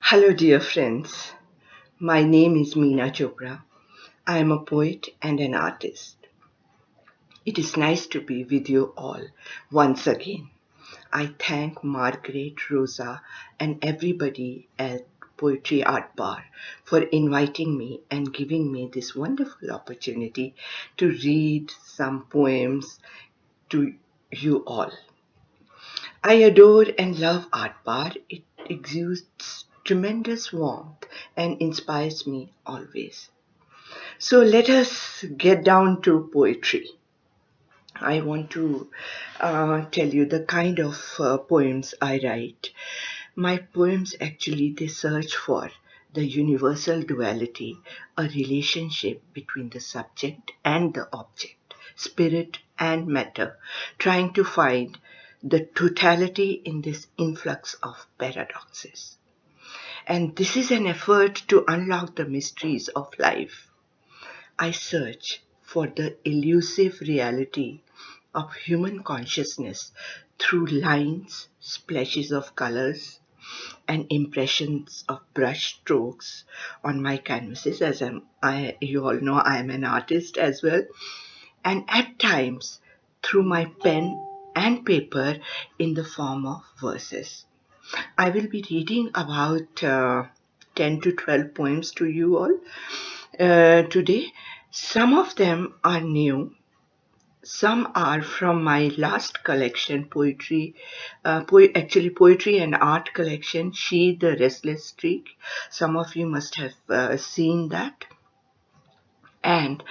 Hello, dear friends. My name is Meena Chopra. I am a poet and an artist. It is nice to be with you all once again. I thank Margaret, Rosa, and everybody at Poetry Art Bar for inviting me and giving me this wonderful opportunity to read some poems to you all. I adore and love Art Bar. It exudes tremendous warmth and inspires me always. So let us get down to poetry. I want to tell you the kind of poems I write. My poems actually they search for the universal duality, a relationship between the subject and the object, spirit and matter, trying to find the totality in this influx of paradoxes. And this is an effort to unlock the mysteries of life. I search for the elusive reality of human consciousness through lines, splashes of colors, and impressions of brush strokes on my canvases. You all know, I am an artist as well, and at times through my pen and paper in the form of verses. I will be reading about 10 to 12 poems to you all today. Some of them are new. Some are from my last collection, poetry and art collection, She the Restless Streak. Some of you must have seen that. And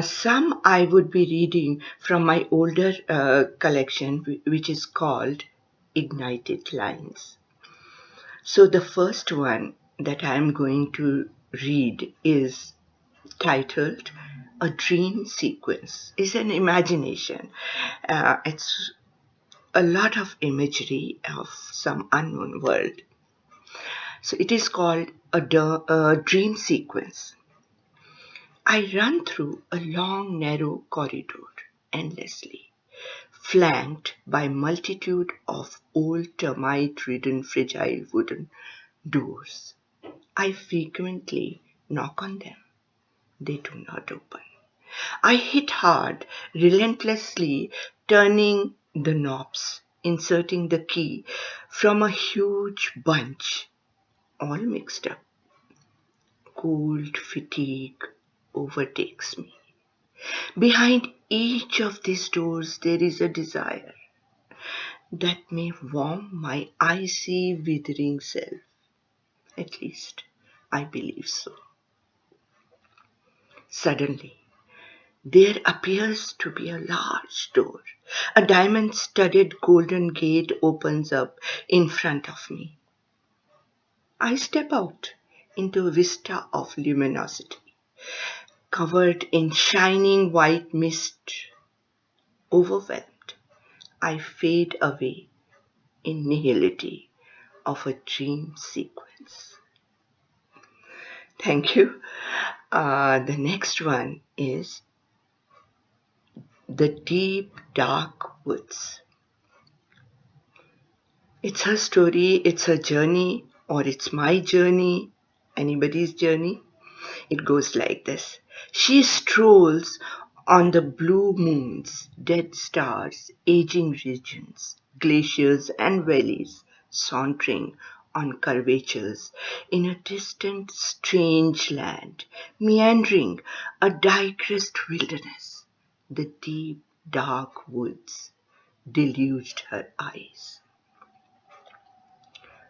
some I would be reading from my older collection, which is called Ignited Lines. So the first one that I am going to read is titled A Dream Sequence. It's an imagination. It's a lot of imagery of some unknown world. So it is called a dream sequence. I run through a long, narrow corridor endlessly, flanked by multitude of old termite-ridden fragile wooden doors. I frequently knock on them. They do not open. I hit hard, relentlessly turning the knobs, inserting the key from a huge bunch, all mixed up. Cold fatigue overtakes me. Behind each of these doors there is a desire that may warm my icy, withering self. At least, I believe so. Suddenly, there appears to be a large door. A diamond-studded golden gate opens up in front of me. I step out into a vista of luminosity, covered in shining white mist. Overwhelmed, I fade away in nihility of a dream sequence. Thank you. The next one is The Deep Dark Woods. It's her story, it's her journey, or it's my journey, anybody's journey. It goes like this. She strolls on the blue moons, dead stars, aging regions, glaciers and valleys, sauntering on curvatures in a distant, strange land, meandering a digressed wilderness. The deep, dark woods deluged her eyes.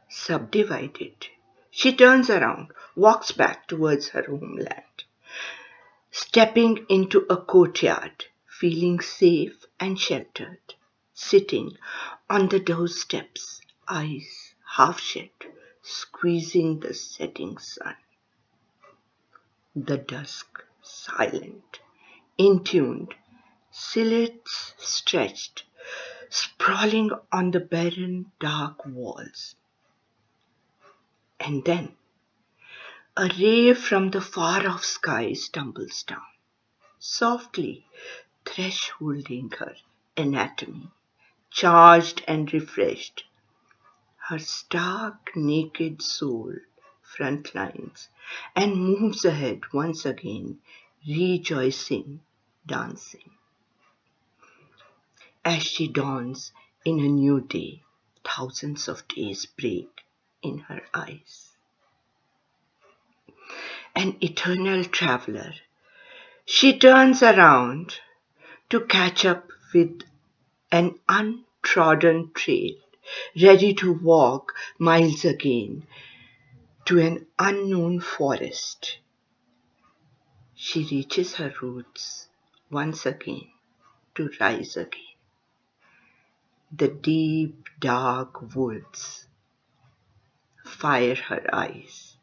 Subdivided, she turns around, walks back towards her homeland, stepping into a courtyard, feeling safe and sheltered, sitting on the doorsteps, eyes half shut, squeezing the setting sun. The dusk, silent, intuned, silhouettes stretched, sprawling on the barren, dark walls. And then a ray from the far-off sky stumbles down, softly thresholding her anatomy, charged and refreshed, her stark naked soul front lines and moves ahead once again, rejoicing, dancing. As she dawns in a new day, thousands of days break in her eyes. An eternal traveler, she turns around to catch up with an untrodden trail, ready to walk miles again to an unknown forest. She reaches her roots once again to rise again. The deep, dark woods fire her eyes.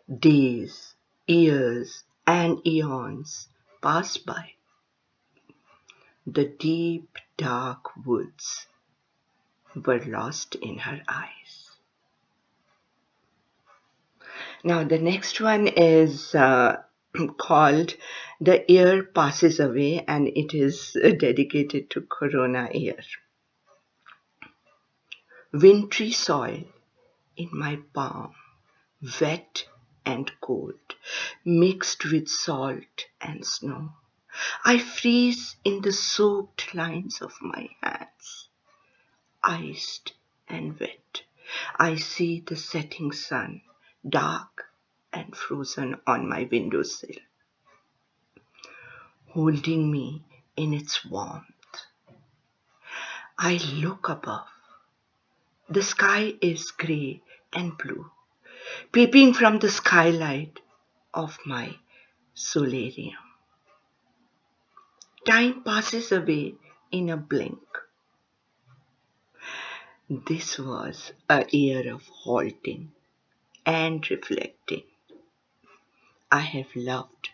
Days, years, and eons pass by. The deep, dark woods were lost in her eyes. Now, the next one is called The Year Passes Away, and it is dedicated to Corona year. Wintry soil in my palm, wet and cold, mixed with salt and snow. I freeze in the soaked lines of my hands, iced and wet. I see the setting sun, dark and frozen on my windowsill, holding me in its warmth. I look above. The sky is grey and blue, peeping from the skylight of my solarium. Time passes away in a blink. This was a year of halting and reflecting. I have loved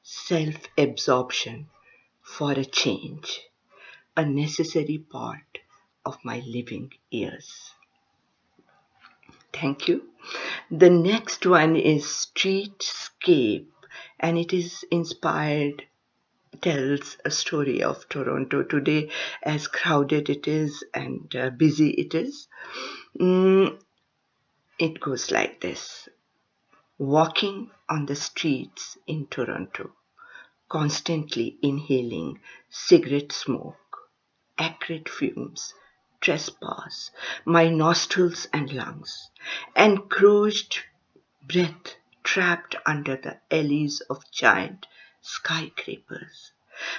self-absorption for a change, a necessary part of my living years. Thank you. The next one is Streetscape, and it is inspired, tells a story of Toronto today, as crowded it is and busy it is. It goes like this. Walking on the streets in Toronto, constantly inhaling cigarette smoke, acrid fumes, trespass my nostrils and lungs, encroached breath trapped under the alleys of giant skyscrapers.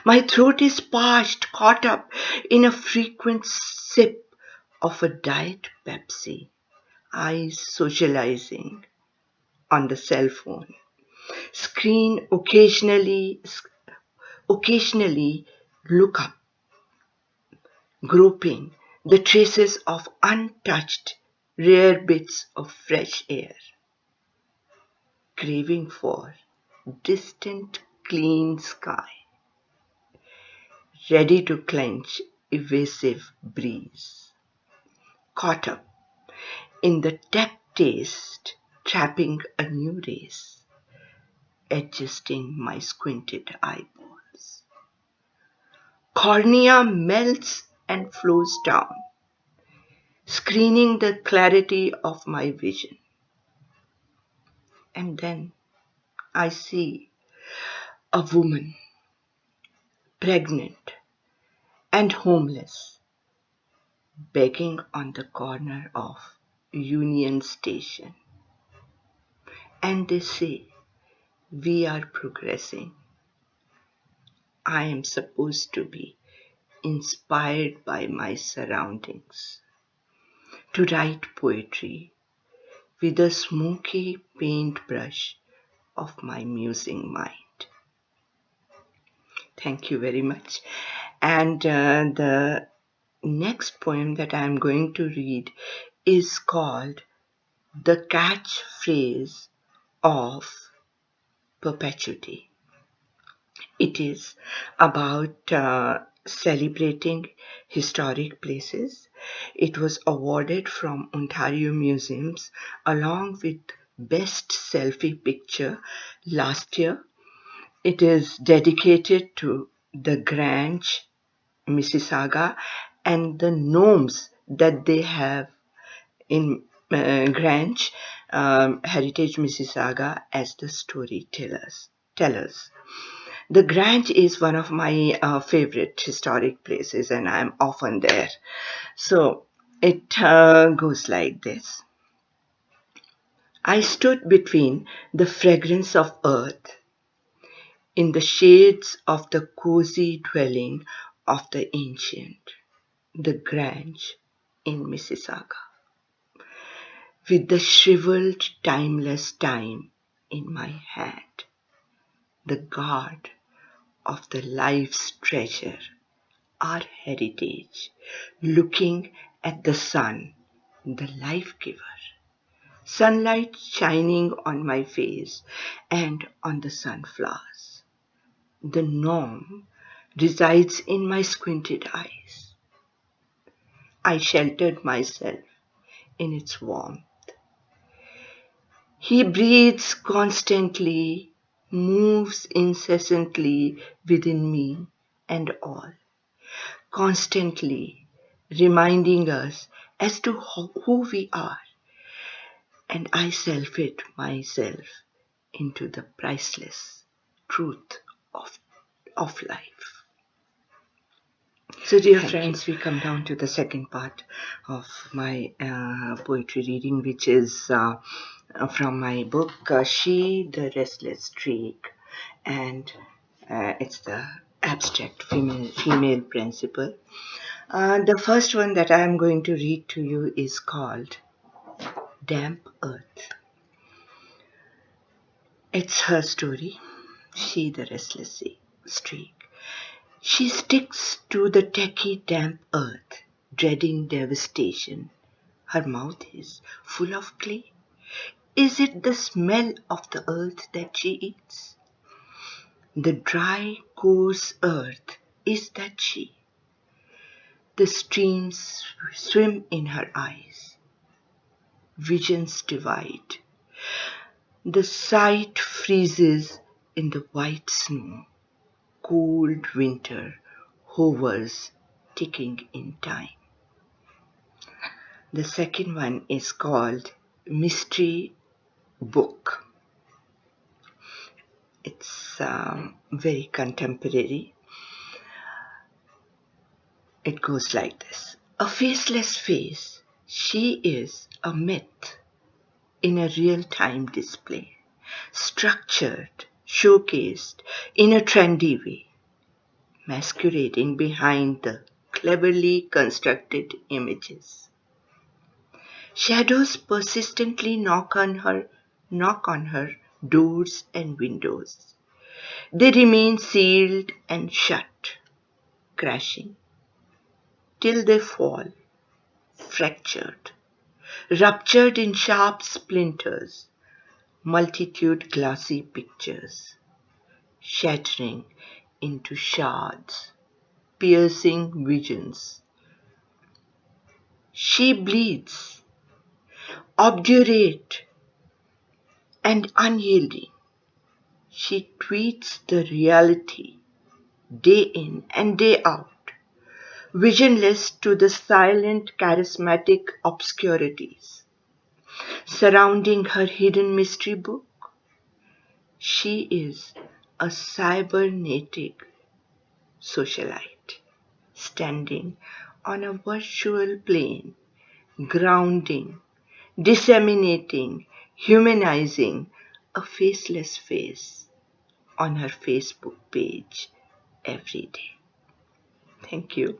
My throat is parched, caught up in a frequent sip of a diet Pepsi, eyes socializing on the cell phone. Screen occasionally look up, groping the traces of untouched, rare bits of fresh air, craving for distant, clean sky, ready to clench evasive breeze, caught up in the tech taste, trapping a new race, adjusting my squinted eyeballs. Cornea melts and flows down, screening the clarity of my vision. And then I see a woman, pregnant and homeless, begging on the corner of Union Station. And they say, "We are progressing." I am supposed to be inspired by my surroundings, to write poetry with a smoky paintbrush of my musing mind. Thank you very much. And the next poem that I am going to read is called The Catchphrase of Perpetuity. It is about celebrating historic places. It was awarded from Ontario Museums along with Best Selfie Picture last year. It is dedicated to the Grange, Mississauga, and the gnomes that they have in Grange, Heritage Mississauga as the storytellers. Tellers. The Grange is one of my favorite historic places, and I'm often there. So it goes like this. I stood between the fragrance of earth in the shades of the cozy dwelling of the ancient, the Grange in Mississauga, with the shriveled timeless time in my hand, the guard of the life's treasure, our heritage, looking at the sun, the life giver. Sunlight shining on my face and on the sunflowers. The norm resides in my squinted eyes. I sheltered myself in its warmth. He breathes constantly, moves incessantly within me and all, constantly reminding us as to who we are, and I self-it myself into the priceless truth of life. So dear friends, we come down to the second part of my poetry reading, which is from my book, She, the Restless Streak, and it's the abstract female principle. The first one that I am going to read to you is called Damp Earth. It's her story, She, the Restless Streak. She sticks to the tacky damp earth, dreading devastation. Her mouth is full of clay. Is it the smell of the earth that she eats? The dry, coarse earth, is that she? The streams swim in her eyes. Visions divide. The sight freezes in the white snow. Cold winter hovers, ticking in time. The second one is called Mystery Book. It's very contemporary. It goes like this. A faceless face, she is a myth in a real-time display, structured, showcased in a trendy way, masquerading behind the cleverly constructed images. Shadows persistently knock on her doors and windows. They remain sealed and shut, crashing, till they fall, fractured, ruptured in sharp splinters, multitude glassy pictures, shattering into shards, piercing visions. She bleeds, obdurate and unyielding. She tweets the reality day in and day out, visionless to the silent charismatic obscurities surrounding her hidden mystery book. She is a cybernetic socialite, standing on a virtual plane, grounding, disseminating, humanizing a faceless face on her Facebook page every day. Thank you.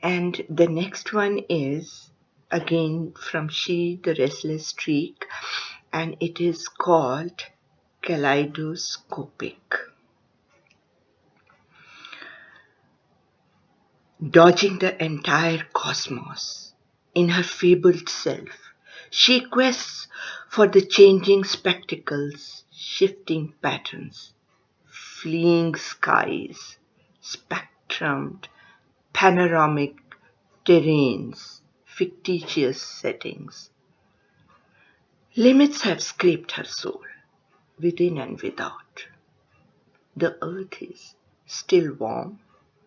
And the next one is again from She, the Restless Streak, and it is called Kaleidoscopic. Dodging the entire cosmos in her fabled self, she quests for the changing spectacles, shifting patterns, fleeing skies, spectrumed, panoramic terrains, fictitious settings. Limits have scraped her soul, within and without. The earth is still warm,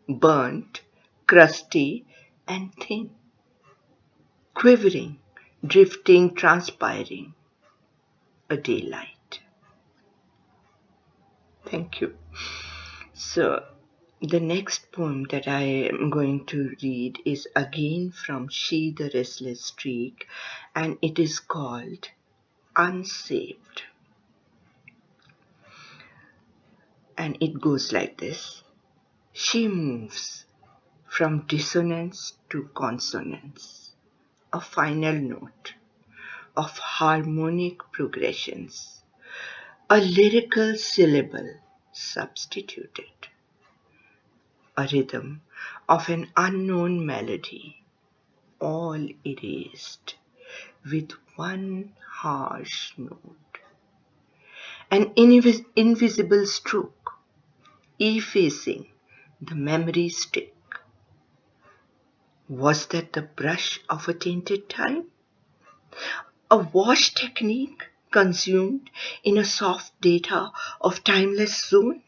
burnt, crusty, and thin, quivering, drifting, transpiring, a daylight. Thank you. So, the next poem that I am going to read is again from She the Restless Streak, and it is called Unsaved. And it goes like this. She moves from dissonance to consonance, a final note of harmonic progressions, a lyrical syllable substituted, a rhythm of an unknown melody, all erased with one harsh note, an invisible stroke, effacing the memory stick. Was that the brush of a tainted time? A wash technique consumed in a soft data of timeless zone?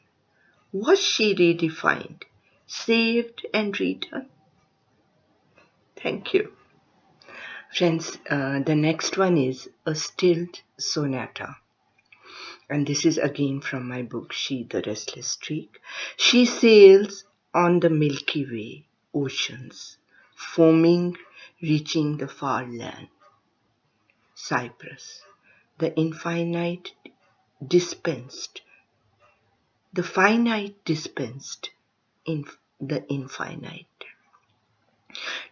Was she redefined, saved and returned? Thank you. Friends, the next one is a stilled sonata. And this is again from my book, She the Restless Streak. She sails on the Milky Way oceans, foaming, reaching the far land. Cyprus, the infinite dispensed, the finite dispensed in the infinite.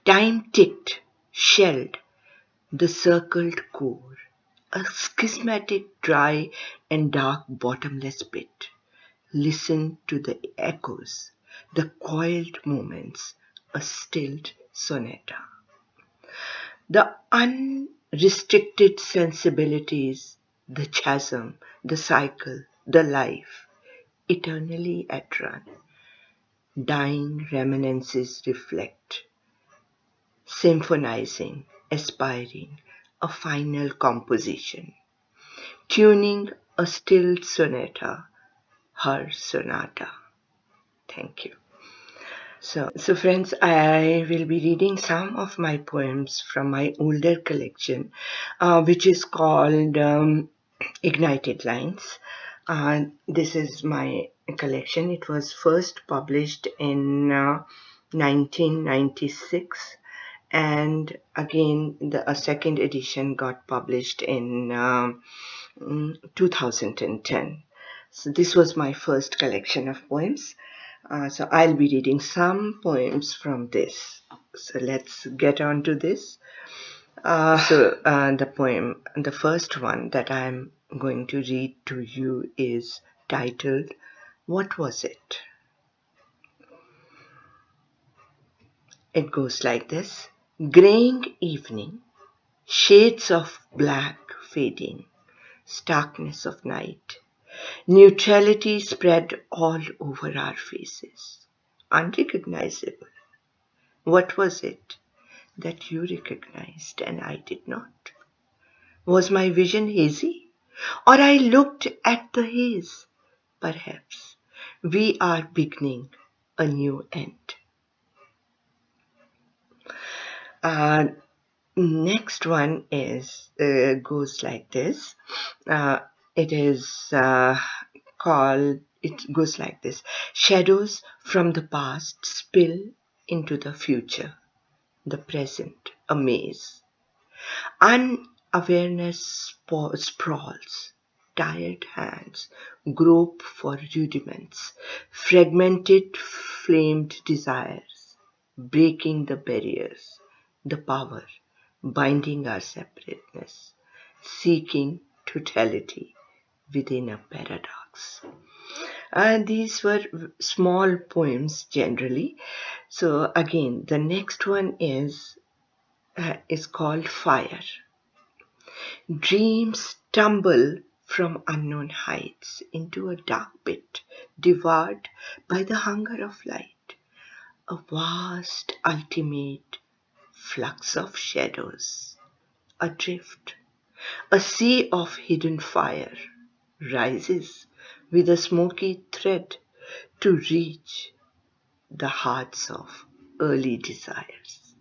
Time ticked, shelled, the circled core, a schismatic, dry and dark bottomless pit. Listen to the echoes, the coiled moments, a stilled sonata. The unrestricted sensibilities, the chasm, the cycle, the life, eternally at run. Dying reminiscences reflect, symphonizing, aspiring, a final composition. Tuning a stilled sonata, her sonata. Thank you. So friends, I will be reading some of my poems from my older collection, which is called Ignited Lines. This is my collection. It was first published in 1996, and again a second edition got published in 2010. So this was my first collection of poems. So I'll be reading some poems from this. So let's get on to this. The first one that I'm going to read to you is titled, What Was It? It goes like this. Graying evening, shades of black fading, starkness of night, neutrality spread all over our faces, unrecognizable. What was it that you recognized and I did not? Was my vision hazy? Or I looked at the haze? Perhaps we are beginning a new end. Next one is goes like this. It goes like this. Shadows from the past spill into the future, the present, a maze. Unawareness sprawls, tired hands grope for rudiments, fragmented flamed desires, breaking the barriers, the power, binding our separateness, seeking totality within a paradox. These were small poems generally. So again, the next one is called Fire. Dreams tumble from unknown heights into a dark pit, devoured by the hunger of light. A vast, ultimate flux of shadows, adrift. A sea of hidden fire rises with a smoky thread to reach the hearts of early desires.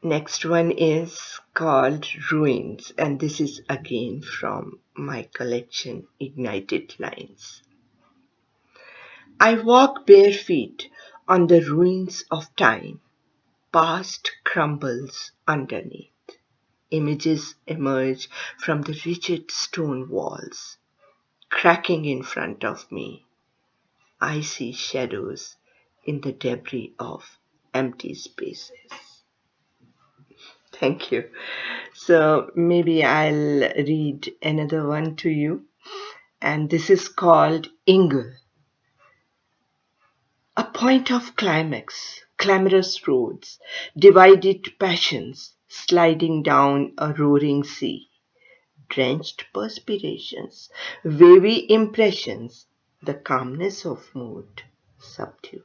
Next one is called Ruins, and this is again from my collection Ignited Lines. I walk bare feet on the ruins of time. Past crumbles underneath. Images emerge from the rigid stone walls. Cracking in front of me, I see shadows in the debris of empty spaces. Thank you. So maybe I'll read another one to you. And this is called Ingle. A point of climax, clamorous roads, divided passions, sliding down a roaring sea, drenched perspirations, wavy impressions, the calmness of mood, subdued.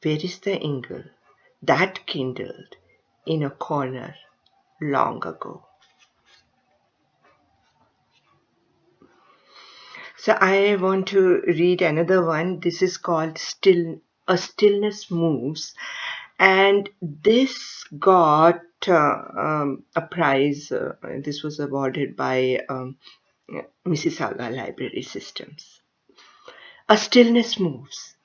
Where is the Ingle that kindled in a corner long ago? So I want to read another one. This is called A Stillness Moves. And this got a prize. This was awarded by Mississauga Library Systems. A stillness moves.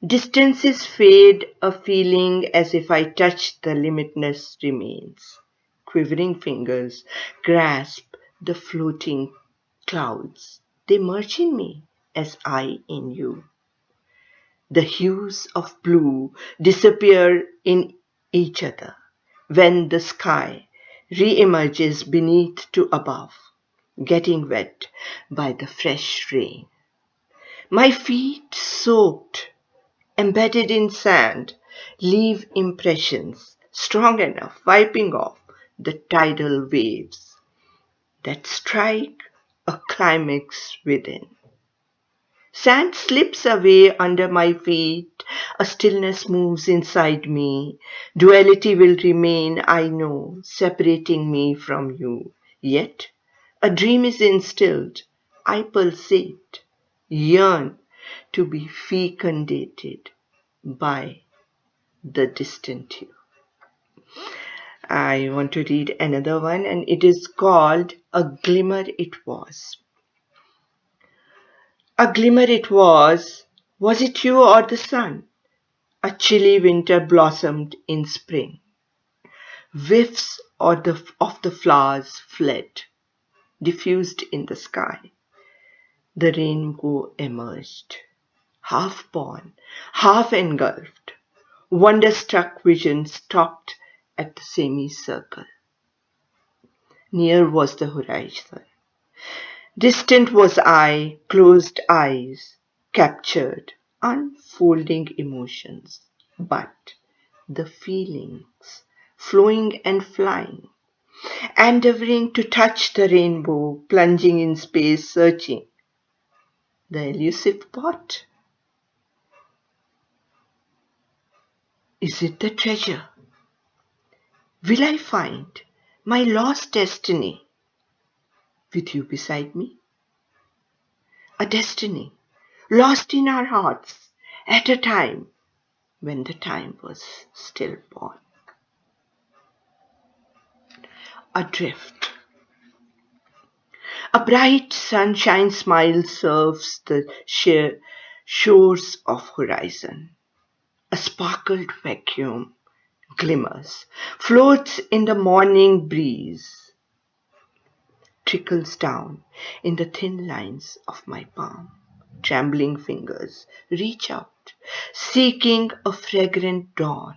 Distances fade, a feeling as if I touch the limitless remains. Quivering fingers grasp the floating clouds. They merge in me as I in you. The hues of blue disappear in each other when the sky re-emerges beneath to above, getting wet by the fresh rain. My feet soaked, embedded in sand, leave impressions strong enough, wiping off the tidal waves that strike a climax within. Sand slips away under my feet, a stillness moves inside me. Duality will remain, I know, separating me from you. Yet, a dream is instilled. I pulsate, yearn to be fecundated by the distant you. I want to read another one, and it is called A Glimmer It Was. A glimmer it was it you or the sun? A chilly winter blossomed in spring. Whiffs of the flowers fled, diffused in the sky. The rainbow emerged, half born, half engulfed. Wonder-struck vision stopped at the semicircle. Near was the horizon. Distant was I, closed eyes, captured, unfolding emotions, but the feelings flowing and flying, endeavoring to touch the rainbow, plunging in space, searching the elusive pot. Is it the treasure? Will I find my lost destiny with you beside me? A destiny lost in our hearts at a time when the time was still born. Adrift. A bright sunshine smile serves the sheer shores of horizon. A sparkled vacuum glimmers, floats in the morning breeze, trickles down in the thin lines of my palm. Trembling fingers reach out, seeking a fragrant dawn,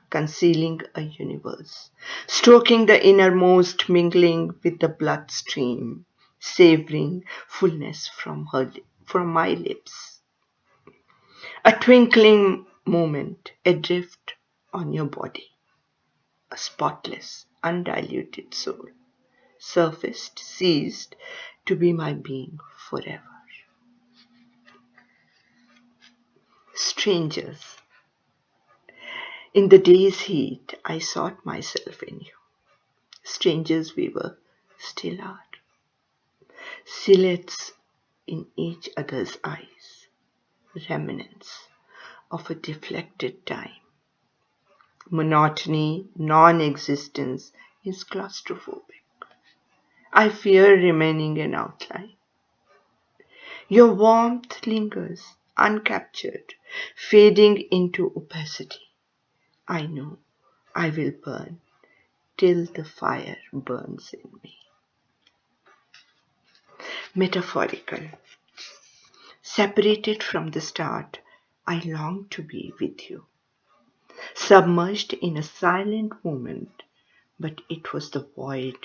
concealing a universe, stroking the innermost, mingling with the bloodstream, savoring fullness from my lips. A twinkling moment adrift on your body, a spotless, undiluted soul, surfaced, ceased to be my being forever. Strangers. In the day's heat, I sought myself in you. Strangers we were, still are. Silhouettes in each other's eyes. Remnants of a deflected time. Monotony, non-existence is claustrophobic. I fear remaining an outline. Your warmth lingers, uncaptured, fading into opacity. I know I will burn till the fire burns in me. Metaphorical. Separated from the start, I long to be with you. Submerged in a silent moment, but it was the void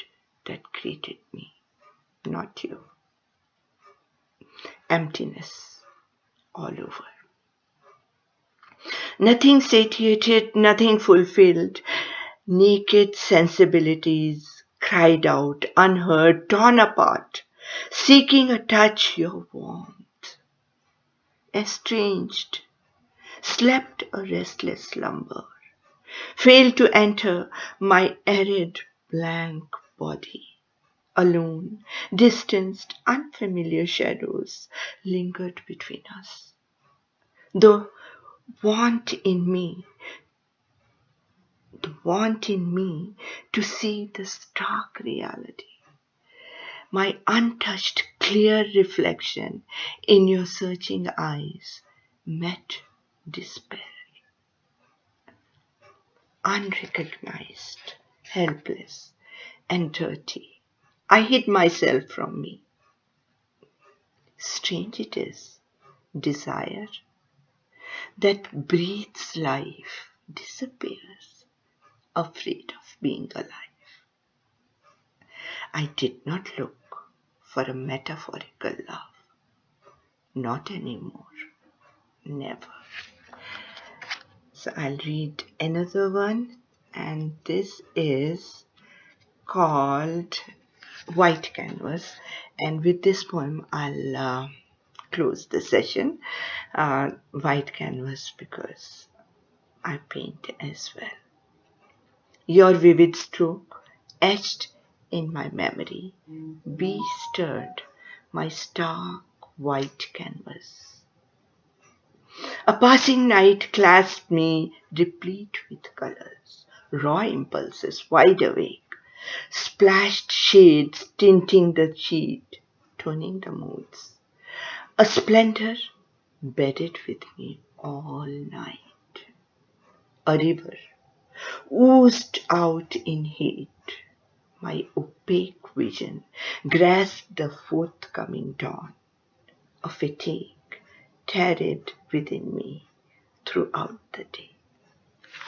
that greeted me, not you. Emptiness all over. Nothing satiated, nothing fulfilled. Naked sensibilities cried out, unheard, torn apart, seeking a touch, your warmth. Estranged, slept a restless slumber, failed to enter my arid, blank body. Alone, distanced, unfamiliar shadows lingered between us. The want in me, the want in me to see the stark reality. My untouched, clear reflection in your searching eyes met despair. Unrecognized, helpless, and dirty, I hid myself from me. Strange it is, desire that breathes life disappears, afraid of being alive. I did not look for a metaphorical love. Not anymore. Never. So I'll read another one, and this is called White Canvas. And with this poem, I'll close the session. White Canvas because I paint as well. Your vivid stroke etched in my memory, be stirred my stark white canvas. A passing night clasped me, replete with colors, raw impulses, wide awake, splashed shades tinting the sheet, toning the moods. A splendor bedded with me all night. A river oozed out in heat. My opaque vision grasped the forthcoming dawn. A fatigue tarried within me throughout the day.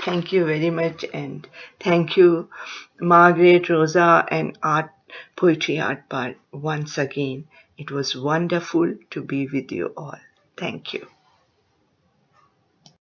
Thank you very much, and thank you, Margaret, Rosa, and Poetry Art Bar once again. It was wonderful to be with you all. Thank you.